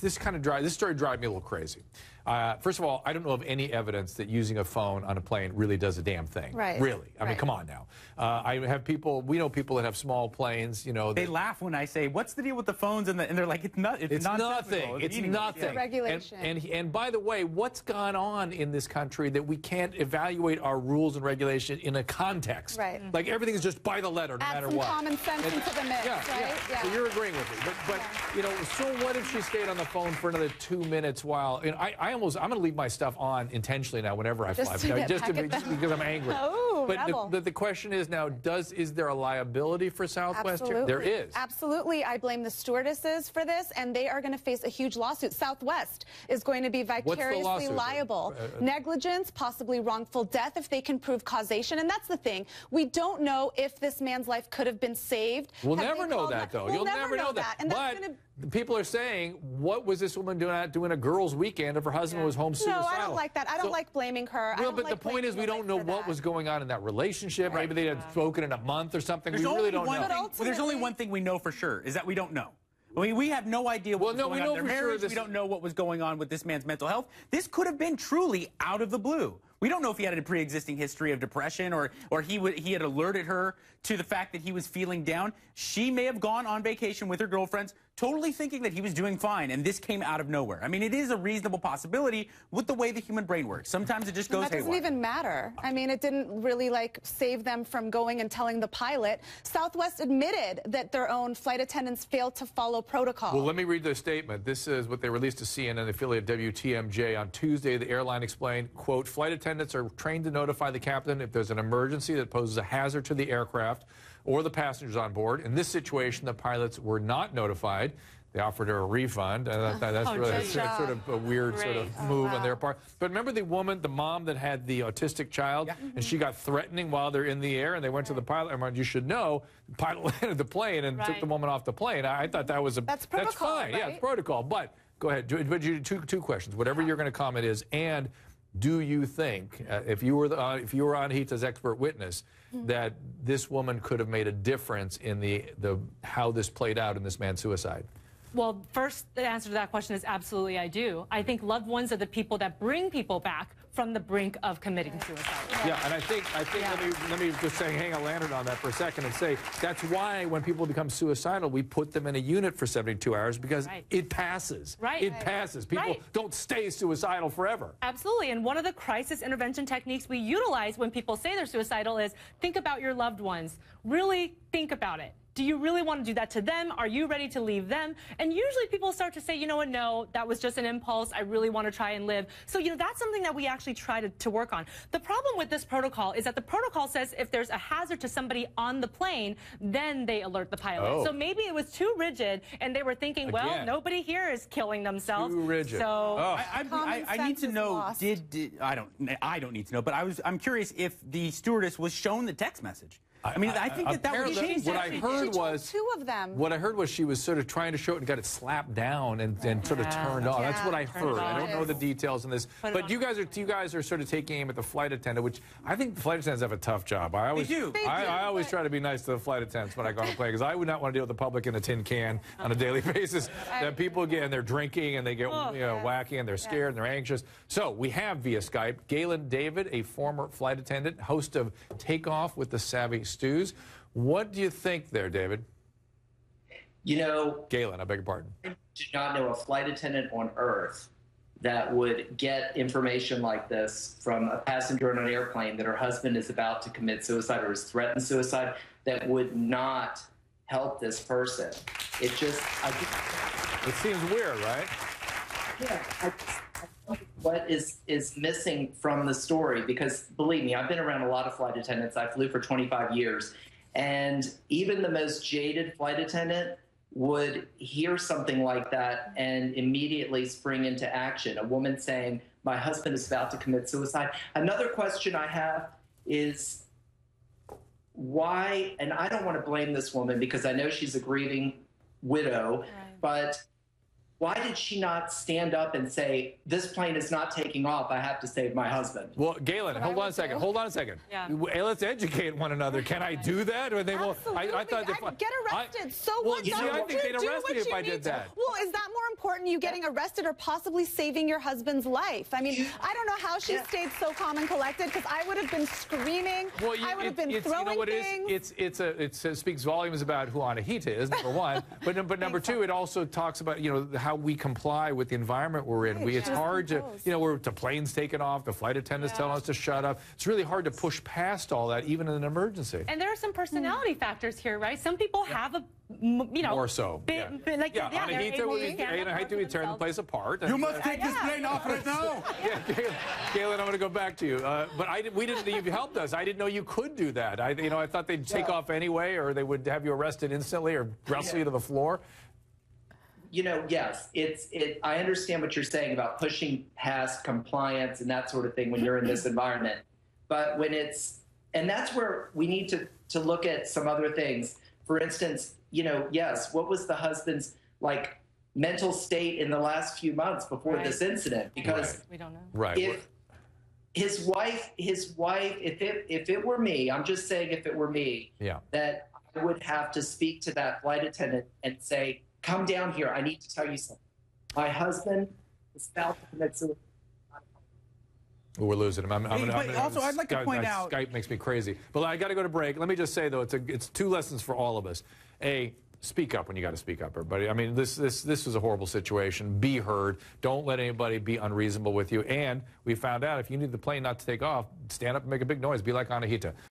this story drives me a little crazy. First of all, I don't know of any evidence that using a phone on a plane really does a damn thing. Right. Really. I mean, come on now. We know people that have small planes, you know. They laugh when I say, what's the deal with the phones? And they're like, it's nothing. It's nothing. It's nothing. It's regulation. And by the way, what's gone on in this country that we can't evaluate our rules and regulation in a context? Right. Like everything is just by the letter, no matter what. Add some common sense into the mix, right? Yeah. So you're agreeing with me. But you know, so what if she stayed on the phone for another 2 minutes while, and I'm going to leave my stuff on intentionally now whenever I fly. Just because I'm angry. Oh, but the question is now, is there a liability for Southwest? Absolutely. There is. Absolutely. I blame the stewardesses for this, and they are going to face a huge lawsuit. Southwest is going to be vicariously liable. Negligence, possibly wrongful death if they can prove causation. And that's the thing. We don't know if this man's life could have been saved. We'll never know that, though. You'll never know that. And that's going to... People are saying, what was this woman doing a girls' weekend if her husband was home suicidal? No, I don't like that. I don't like blaming her. Well, but the point is we don't know what was going on in that relationship. Maybe they had spoken in a month or something. We really don't know. There's only one thing we know for sure, is that we don't know. I mean, we have no idea what was going on in their marriage. We don't know what was going on with this man's mental health. This could have been truly out of the blue. We don't know if he had a pre-existing history of depression or he had alerted her to the fact that he was feeling down. She may have gone on vacation with her girlfriends totally thinking that he was doing fine, and this came out of nowhere. I mean, it is a reasonable possibility with the way the human brain works. Sometimes it just goes haywire. That doesn't even matter. I mean, it didn't really, like, save them from going and telling the pilot. Southwest admitted that their own flight attendants failed to follow protocol. Well, let me read the statement. This is what they released to CNN affiliate WTMJ. On Tuesday, the airline explained, quote, flight attendants are trained to notify the captain if there's an emergency that poses a hazard to the aircraft or the passengers on board. In this situation, the pilots were not notified. They offered her a refund. That's sort of a weird sort of move on their part. But remember the woman, the mom that had the autistic child, and she got threatening while they're in the air, and they went to the pilot. And you should know, the pilot landed the plane and took the woman off the plane. I thought that was that's protocol, that's fine. Right? Yeah, it's protocol. But go ahead. But you two questions. Whatever you're going to comment is, and do you think, if you were Anahita's expert witness, that this woman could have made a difference in the how this played out in this man's suicide? Well, first, the answer to that question is absolutely I do. I think loved ones are the people that bring people back from the brink of committing suicide. Yeah, and I think let me just hang a lantern on that for a second and say that's why when people become suicidal, we put them in a unit for 72 hours because it passes. It passes. People don't stay suicidal forever. Absolutely, and one of the crisis intervention techniques we utilize when people say they're suicidal is think about your loved ones. Really think about it. Do you really want to do that to them? Are you ready to leave them? And usually people start to say, you know what, no, that was just an impulse. I really want to try and live. So, you know, that's something that we actually try to work on. The problem with this protocol is that the protocol says if there's a hazard to somebody on the plane, then they alert the pilot. So maybe it was too rigid, and they were thinking, well, nobody here is killing themselves. Too rigid. So I need to know, I don't need to know, but I'm curious if the stewardess was shown the text message. I mean, I think that would change. What I heard was two of them. What I heard was she was sort of trying to show it and got it slapped down and sort of turned off. That's what I heard. I don't know the details in this, but you guys are sort of taking aim at the flight attendant, which I think the flight attendants have a tough job. I always try to be nice to the flight attendants when I go on a plane because I would not want to deal with the public in a tin can on a daily basis. That people get and they're drinking and they get wacky and they're scared and they're anxious. So we have via Skype Galen David, a former flight attendant, host of Takeoff with the Savvy Stews. What do you think there, David? You know, Galen, I beg your pardon. I do not know a flight attendant on Earth that would get information like this from a passenger on an airplane that her husband is about to commit suicide or has threatened suicide that would not help this person. It just, it seems weird, right? Yeah. What is missing from the story, because believe me, I've been around a lot of flight attendants. I flew for 25 years, and even the most jaded flight attendant would hear something like that and immediately spring into action. A woman saying, my husband is about to commit suicide. Another question I have is why, and I don't want to blame this woman because I know she's a grieving widow, but why did she not stand up and say, this plane is not taking off, I have to save my husband? Well, Galen, hold on a second. Hold on a second. Hey, let's educate one another. Can I do that? Or they will, I thought I'd get arrested. So what? Well, I think they'd arrest me if I did that. Well, is that more important? important you getting arrested or possibly saving your husband's life. I mean, I don't know how she stayed so calm and collected, because I would have been screaming. Well, I would have been throwing things. It speaks volumes about who Anahita is, number one. But number two, it also talks about, you know, how we comply with the environment we're in. It's hard to, you know, the plane's taken off, the flight attendants telling us to shut up. It's really hard to push past all that, even in an emergency. And there are some personality factors here, right? Some people have a, you know, more so. Anahita would turn the place apart. You must take this plane off right now. Galen, I'm going to go back to you. But you helped us. I didn't know you could do that. I thought they'd take off anyway, or they would have you arrested instantly or wrestle you to the floor. You know, yes, I understand what you're saying about pushing past compliance and that sort of thing when you're in this environment. But when and that's where we need to look at some other things. For instance, you know, yes, what was the husband's, like, mental state in the last few months before this incident? Because we don't know. Right. If his wife, if it were me, I'm just saying, if it were me, that I would have to speak to that flight attendant and say, come down here, I need to tell you something. My husband is about to commit suicide. We're losing him. Also, I'd like to point out, Skype makes me crazy. But I got to go to break. Let me just say, though, it's two lessons for all of us. A, speak up when you got to speak up, everybody. I mean, this is a horrible situation. Be heard. Don't let anybody be unreasonable with you. And we found out if you need the plane not to take off, stand up and make a big noise. Be like Anahita.